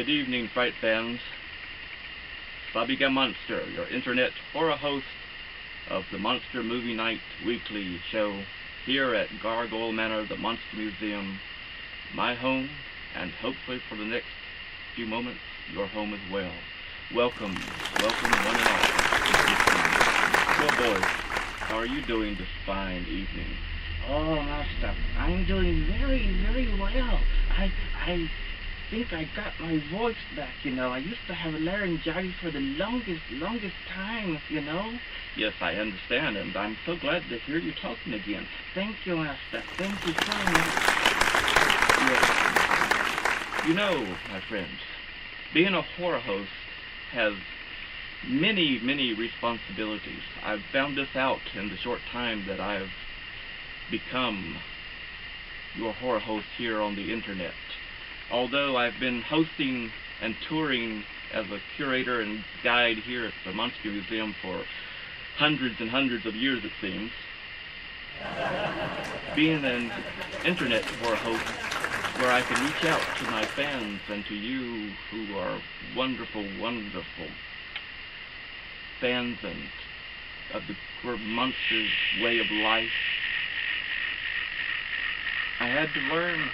Good evening, Fright fans. Fabiga Monster, your internet horror host of the Monster Movie Night weekly show here at Gargoyle Manor, the Monster Museum, my home, and hopefully for the next few moments, your home as well. Welcome, one and all. Well, boys, how are you doing this fine evening? Oh, Master, I'm doing very, very well. I think I got my voice back, I used to have laryngitis for the longest time, Yes, I understand, and I'm so glad to hear you talking again. Thank you, Master. Thank you so much. Yes. You know, my friends, being a horror host has many responsibilities. I've found this out in the short time that I've become your horror host here on the internet. Although I've been hosting and touring as a curator and guide here at the Monster Museum for hundreds and hundreds of years, it seems, being an internet horror host where I can reach out to my fans and to you who are wonderful fans and of the Monster's way of life, I had to learn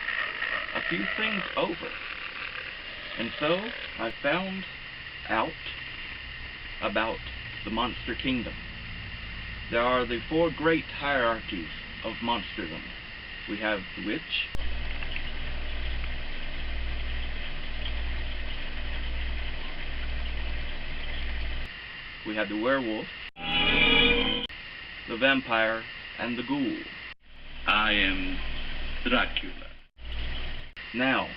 a few things over. And so I found out about the Monster Kingdom. There are the four great hierarchies of monsterdom. We have the witch, we have the werewolf, the vampire, and the ghoul. I am Dracula. Now,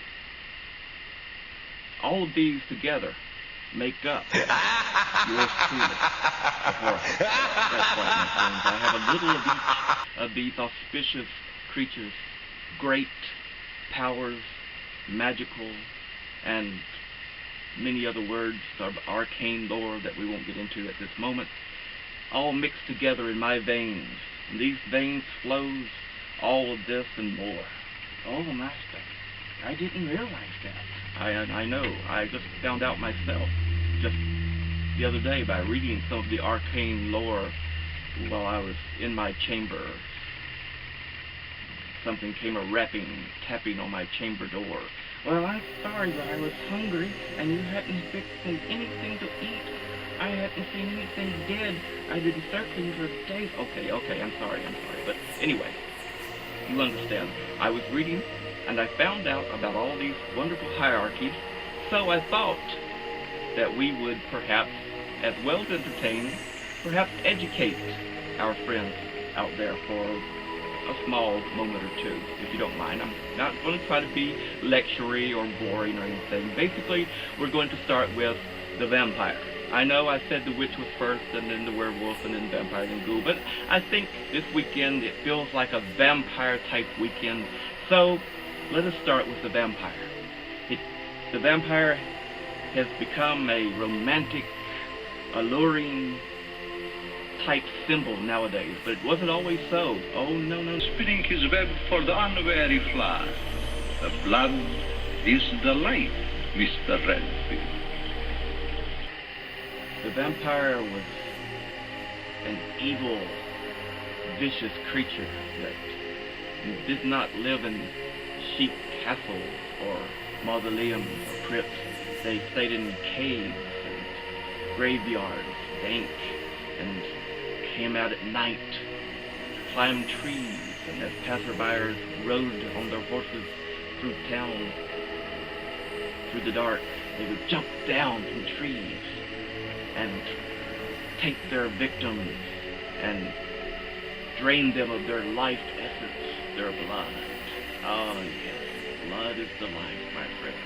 all of these together make up yours truly, the horror. That's right, my friends. I have a little of each of these auspicious creatures, great powers, magical, and many other words of arcane lore that we won't get into at this moment, all mixed together in my veins. And these veins flows all of this and more. Oh, Master, I didn't realize that. I know. I just found out myself just the other day by reading some of the arcane lore while I was in my chamber. Something came tapping on my chamber door. Well, I'm sorry, but I was hungry, and you hadn't fixed me anything to eat. I hadn't seen anything dead. I've been searching for days. Okay, I'm sorry. But anyway, you understand. I was reading, and I found out about all these wonderful hierarchies, so I thought that we would perhaps, as well as entertain, perhaps educate our friends out there for a small moment or two, if you don't mind. I'm not going to try to be lectury or boring or anything. Basically, we're going to start with the vampire. I know I said the witch was first, and then the werewolf, and then vampire, and ghoul, but I think this weekend it feels like a vampire-type weekend, so let us start with the vampire. The vampire has become a romantic, alluring type symbol nowadays, but it wasn't always so. Oh, no. Spinning his web for the unwary flower. The blood is the life, Mr. Redfield. The vampire was an evil, vicious creature that did not live in chic castles or mausoleums or crypts. They stayed in caves and graveyards, dank, and came out at night, climbed trees, and as passerbyers rode on their horses through town, through the dark, they would jump down from trees and take their victims and drain them of their life essence, their blood. Oh yes, blood is the life, my friend.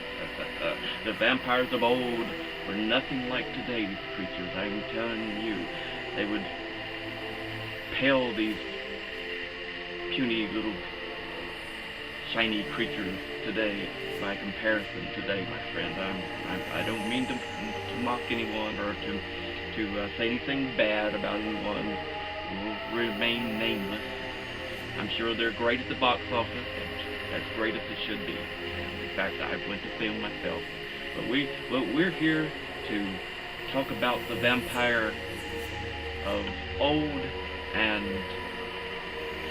The vampires of old were nothing like today's creatures, I'm telling you. They would pale these puny little shiny creatures today by comparison today, my friend. I don't mean to mock anyone or to say anything bad about anyone. We'll remain nameless. I'm sure they're great at the box office, and as great as it should be. And in fact, I went to see them myself But we're here to talk about the vampire of old and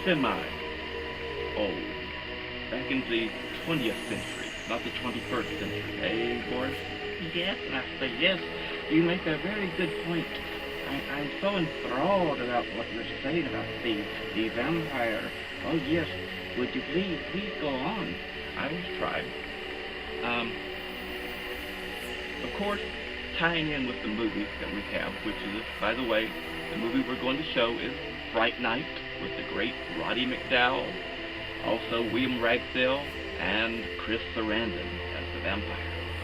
semi-old, back in the 20th century, not the 21st century. Hey, Boris? Yes, Master, yes. You make a very good point. I'm so enthralled about what you're saying about the vampire. Oh, yes. Would you please go on? I will try. Of course, tying in with the movie that we have, which is, by the way, the movie we're going to show is Fright Night with the great Roddy McDowall, also William Ragsdale, and Chris Sarandon as the vampire.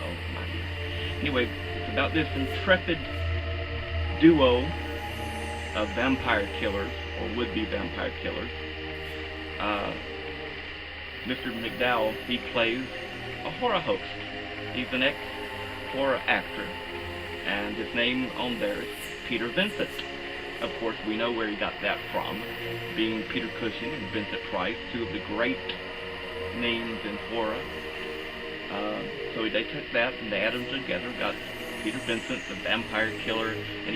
Oh my goodness. Anyway, it's about this intrepid duo of vampire killers, or would-be vampire killers. Mr. McDowall, he plays a horror host. He's an ex-horror actor, and his name on there is Peter Vincent. Of course, we know where he got that from, being Peter Cushing and Vincent Price, two of the great names in horror. So they took that and they added them together, got Peter Vincent, the vampire killer, and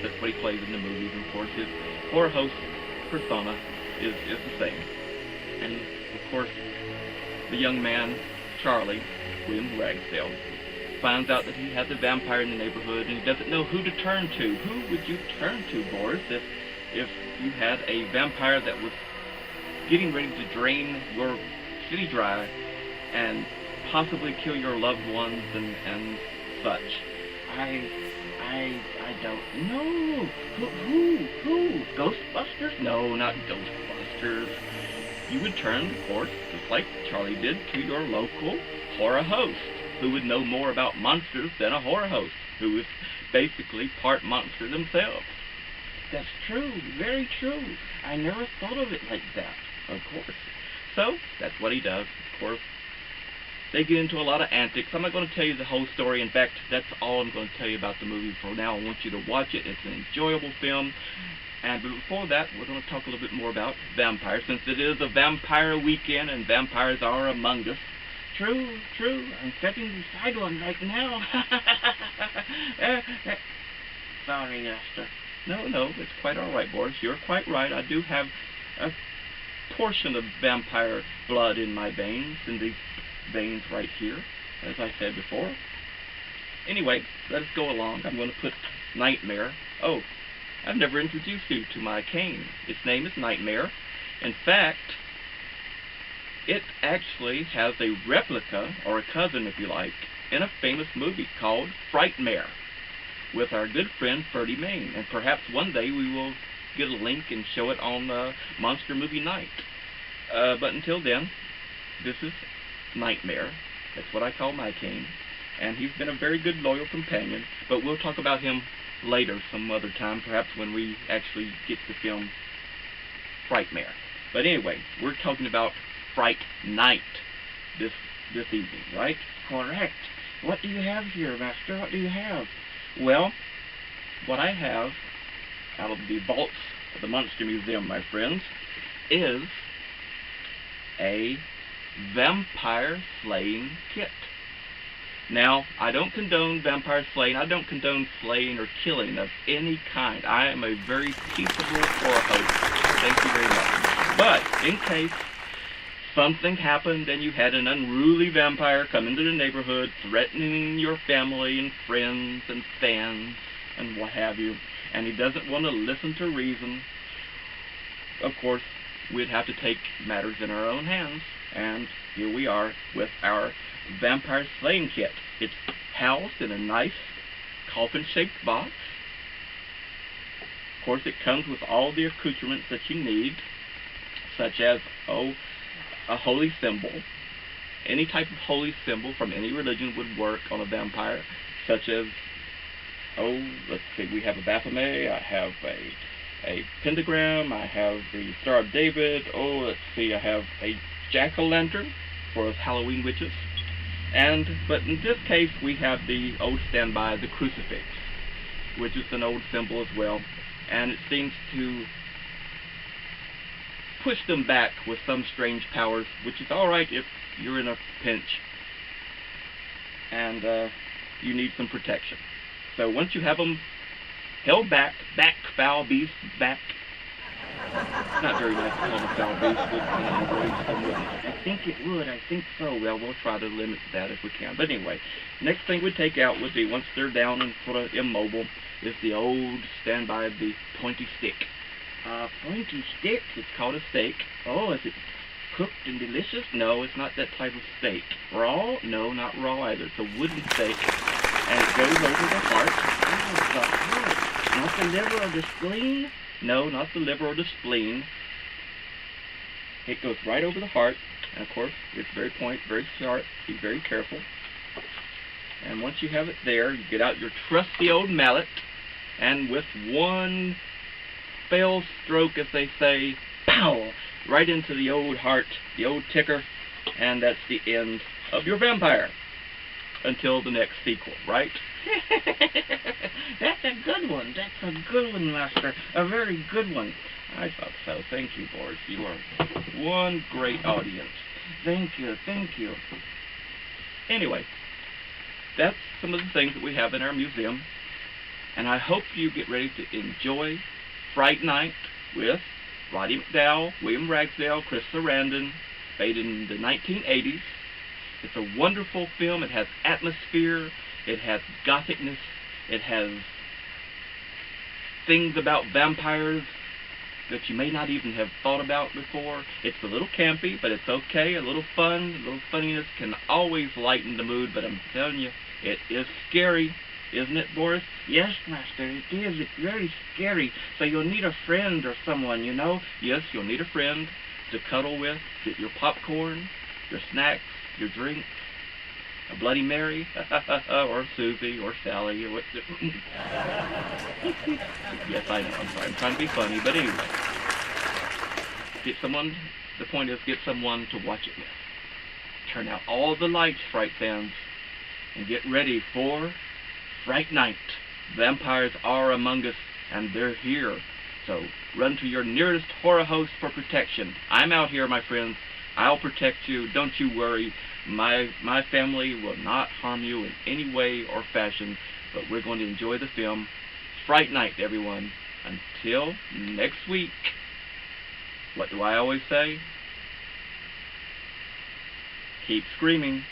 that's what he plays in the movies. And of course, his horror host persona is the same. And of course, the young man, Charlie, William Ragsdale, finds out that he has a vampire in the neighborhood and he doesn't know who to turn to. Who would you turn to, Boris, if you had a vampire that was getting ready to drain your city dry and possibly kill your loved ones and such? I don't know. Who? Ghostbusters? No, not Ghostbusters. You would turn, of course, just like Charlie did, to your local horror host, who would know more about monsters than a horror host, who is basically part monster themselves. That's true, very true. I never thought of it like that. Of course. So, that's what he does. Of course, they get into a lot of antics. I'm not going to tell you the whole story. In fact, that's all I'm going to tell you about the movie for now. I want you to watch it. It's an enjoyable film. And before that, we're going to talk a little bit more about vampires, since it is a vampire weekend and vampires are among us. True. I'm stepping beside one right now. Sorry, Master. No, it's quite all right, Boris. You're quite right. I do have a portion of vampire blood in my veins, in these veins right here, as I said before. Anyway, let us go along. I'm going to put Nightmare. Oh, I've never introduced you to my cane. Its name is Nightmare. In fact, it actually has a replica, or a cousin if you like, in a famous movie called Frightmare, with our good friend Ferdy Mayne. And perhaps one day we will get a link and show it on Monster Movie Night. But until then, this is Nightmare. That's what I call my cane. And he's been a very good, loyal companion. But we'll talk about him later, some other time, perhaps when we actually get to film Frightmare. But anyway, we're talking about Fright Night this evening, right? Correct. What do you have here, Master? What do you have? Well, what I have out of the vaults of the Monster Museum, my friends, is a vampire slaying kit. Now, I don't condone vampire slaying. I don't condone slaying or killing of any kind. I am a very peaceable horror host. Thank you very much. But, in case something happened and you had an unruly vampire come into the neighborhood threatening your family and friends and fans and what have you, and he doesn't want to listen to reason, of course, we'd have to take matters in our own hands. And here we are with our vampire slaying kit. It's housed in a nice coffin-shaped box. Of course, it comes with all the accoutrements that you need, such as, a holy symbol. Any type of holy symbol from any religion would work on a vampire, such as, let's see, we have a Baphomet, I have a pentagram, I have the Star of David, let's see, I have a jack-o'-lantern for us Halloween witches. But in this case, we have the old standby, the crucifix, which is an old symbol as well, and it seems to push them back with some strange powers, which is alright if you're in a pinch. And you need some protection. So once you have them held back, foul beast, back. It's not very nice to call them foul beast, but I think it would. I think so. well, we'll try to limit that if we can. But anyway, next thing we take out would be, once they're down and sort of immobile, is the old standby, the pointy stick. Pointy stick? It's called a steak. Oh, is it cooked and delicious? No, it's not that type of steak. Raw? No, not raw either. It's a wooden steak, and it goes over the heart. Oh, the heart. Not the liver or the spleen? No, not the liver or the spleen. It goes right over the heart, and of course, it's very very sharp. Be very careful. And once you have it there, you get out your trusty old mallet, and with one fell stroke, as they say, pow, right into the old heart, the old ticker, and that's the end of your vampire. Until the next sequel, right? That's a good one. That's a good one, Master. A very good one. I thought so. Thank you, Boris. You are one great audience. Thank you. Thank you. Anyway, that's some of the things that we have in our museum, and I hope you get ready to enjoy Fright Night with Roddy McDowall, William Ragsdale, Chris Sarandon, made in the 1980s. It's a wonderful film. It has atmosphere, it has gothicness, it has things about vampires that you may not even have thought about before. It's a little campy, but it's okay. A little fun, a little funniness can always lighten the mood, but I'm telling you, it is scary. Isn't it, Boris? Yes, Master, it is. It's very scary. So you'll need a friend or someone, you know? Yes, you'll need a friend to cuddle with, get your popcorn, your snacks, your drinks, a Bloody Mary, or Susie, or Sally, or what? Yes, I know. I'm sorry. I'm trying to be funny, but anyway, get someone. The point is, get someone to watch it with. Turn out all the lights, Fright fans, and get ready for Fright Night. Vampires are among us, and they're here. So run to your nearest horror host for protection. I'm out here, my friends. I'll protect you. Don't you worry. My family will not harm you in any way or fashion, but we're going to enjoy the film. Fright Night, everyone. Until next week. What do I always say? Keep screaming.